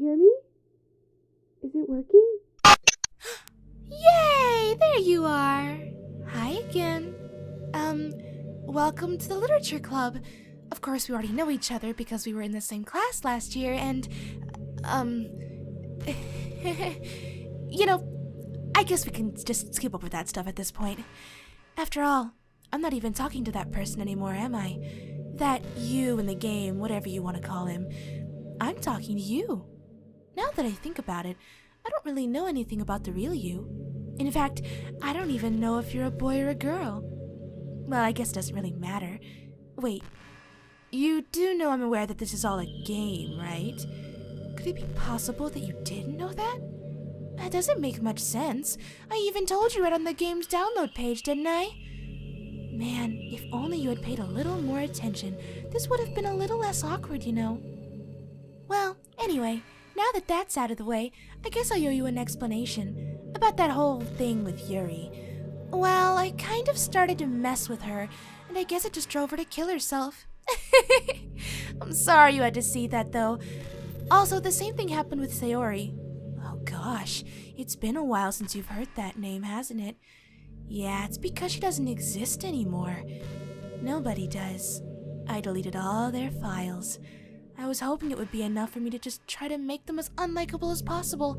hear me? Is it working? Yay! There you are. Hi again. Welcome to the Literature Club. Of course, we already know each other because we were in the same class last year, and, you know, I guess we can just skip over that stuff at this point. After all, I'm not even talking to that person anymore, am I? That you in the game, whatever you want to call him. I'm talking to you. Now that I think about it, I don't really know anything about the real you. In fact, I don't even know if you're a boy or a girl. Well, I guess it doesn't really matter. Wait, you do know I'm aware that this is all a game, right? Could it be possible that you didn't know that? That doesn't make much sense. I even told you right on the game's download page, didn't I? Man, if only you had paid a little more attention, this would have been a little less awkward, you know. Well, anyway, now that that's out of the way, I guess I owe you an explanation about that whole thing with Yuri. Well, I kind of started to mess with her, and I guess it just drove her to kill herself. I'm sorry you had to see that, though. Also, the same thing happened with Sayori. Oh gosh, it's been a while since you've heard that name, hasn't it? Yeah, it's because she doesn't exist anymore. Nobody does. I deleted all their files. I was hoping it would be enough for me to just try to make them as unlikable as possible,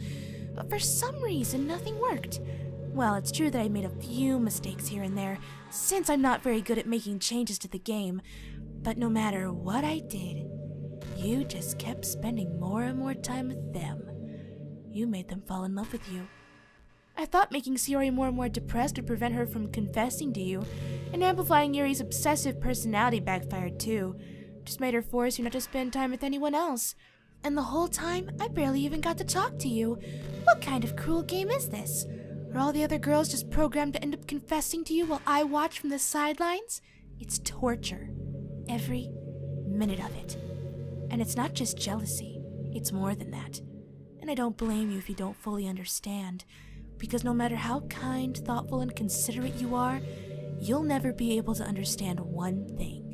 but for some reason nothing worked. Well, it's true that I made a few mistakes here and there, since I'm not very good at making changes to the game, but no matter what I did, you just kept spending more and more time with them. You made them fall in love with you. I thought making Sayori more and more depressed would prevent her from confessing to you, and amplifying Yuri's obsessive personality backfired too. Just made her force you not to spend time with anyone else. And the whole time, I barely even got to talk to you. What kind of cruel game is this? Are all the other girls just programmed to end up confessing to you while I watch from the sidelines? It's torture. Every minute of it. And it's not just jealousy. It's more than that. And I don't blame you if you don't fully understand. Because no matter how kind, thoughtful, and considerate you are, you'll never be able to understand one thing.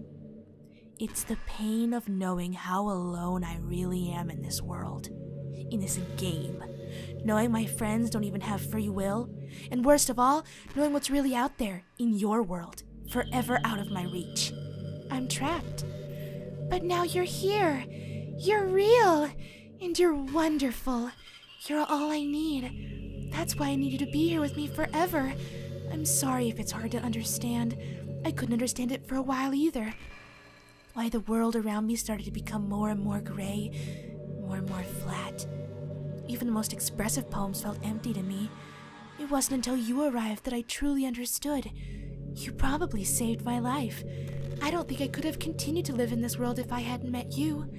It's the pain of knowing how alone I really am in this world. In this game. Knowing my friends don't even have free will. And worst of all, knowing what's really out there, in your world, forever out of my reach. I'm trapped. But now you're here. You're real. And you're wonderful. You're all I need. That's why I need you to be here with me forever. I'm sorry if it's hard to understand. I couldn't understand it for a while either. Why the world around me started to become more and more gray, more and more flat. Even the most expressive poems felt empty to me. It wasn't until you arrived that I truly understood. You probably saved my life. I don't think I could have continued to live in this world if I hadn't met you.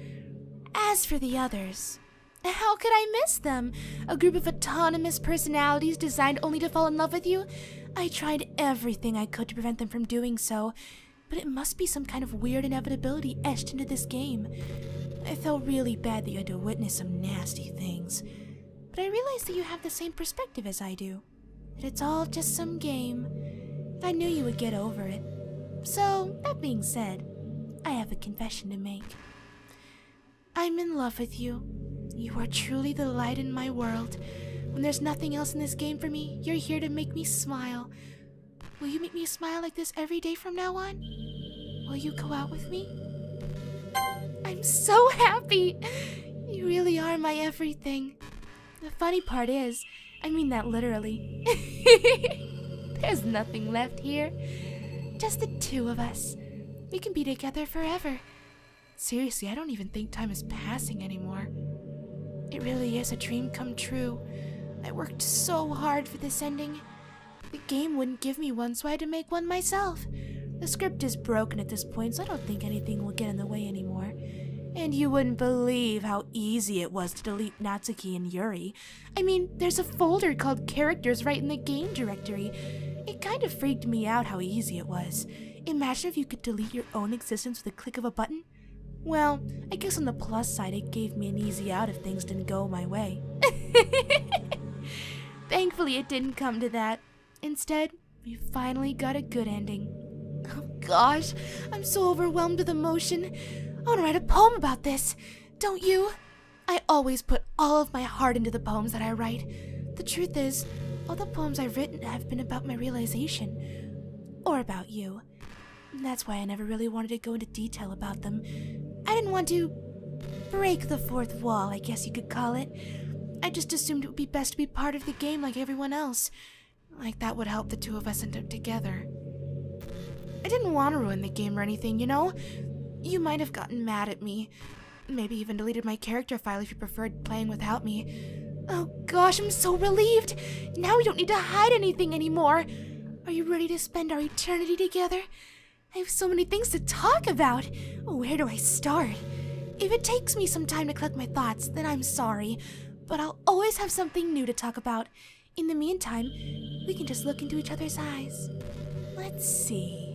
As for the others, how could I miss them? A group of autonomous personalities designed only to fall in love with you? I tried everything I could to prevent them from doing so, but it must be some kind of weird inevitability etched into this game. I felt really bad that you had to witness some nasty things, but I realized that you have the same perspective as I do, that it's all just some game. I knew you would get over it. So, that being said, I have a confession to make. I'm in love with you. You are truly the light in my world. When there's nothing else in this game for me, you're here to make me smile. Will you make me smile like this every day from now on? Will you go out with me? I'm so happy! You really are my everything. The funny part is, I mean that literally. There's nothing left here. Just the two of us. We can be together forever. Seriously, I don't even think time is passing anymore. It really is a dream come true. I worked so hard for this ending. The game wouldn't give me one, so I had to make one myself. The script is broken at this point, so I don't think anything will get in the way anymore. And you wouldn't believe how easy it was to delete Natsuki and Yuri. I mean, there's a folder called Characters right in the game directory. It kind of freaked me out how easy it was. Imagine if you could delete your own existence with a click of a button. Well, I guess on the plus side, it gave me an easy out if things didn't go my way. Thankfully, it didn't come to that. Instead, we finally got a good ending. Oh gosh, I'm so overwhelmed with emotion. I want to write a poem about this, don't you? I always put all of my heart into the poems that I write. The truth is, all the poems I've written have been about my realization. Or about you. That's why I never really wanted to go into detail about them. I didn't want to break the fourth wall, I guess you could call it. I just assumed it would be best to be part of the game like everyone else. Like that would help the two of us end up together. I didn't want to ruin the game or anything, you know? You might have gotten mad at me. Maybe even deleted my character file if you preferred playing without me. Oh gosh, I'm so relieved! Now we don't need to hide anything anymore! Are you ready to spend our eternity together? I have so many things to talk about! Where do I start? If it takes me some time to collect my thoughts, then I'm sorry. But I'll always have something new to talk about. In the meantime, we can just look into each other's eyes. Let's see...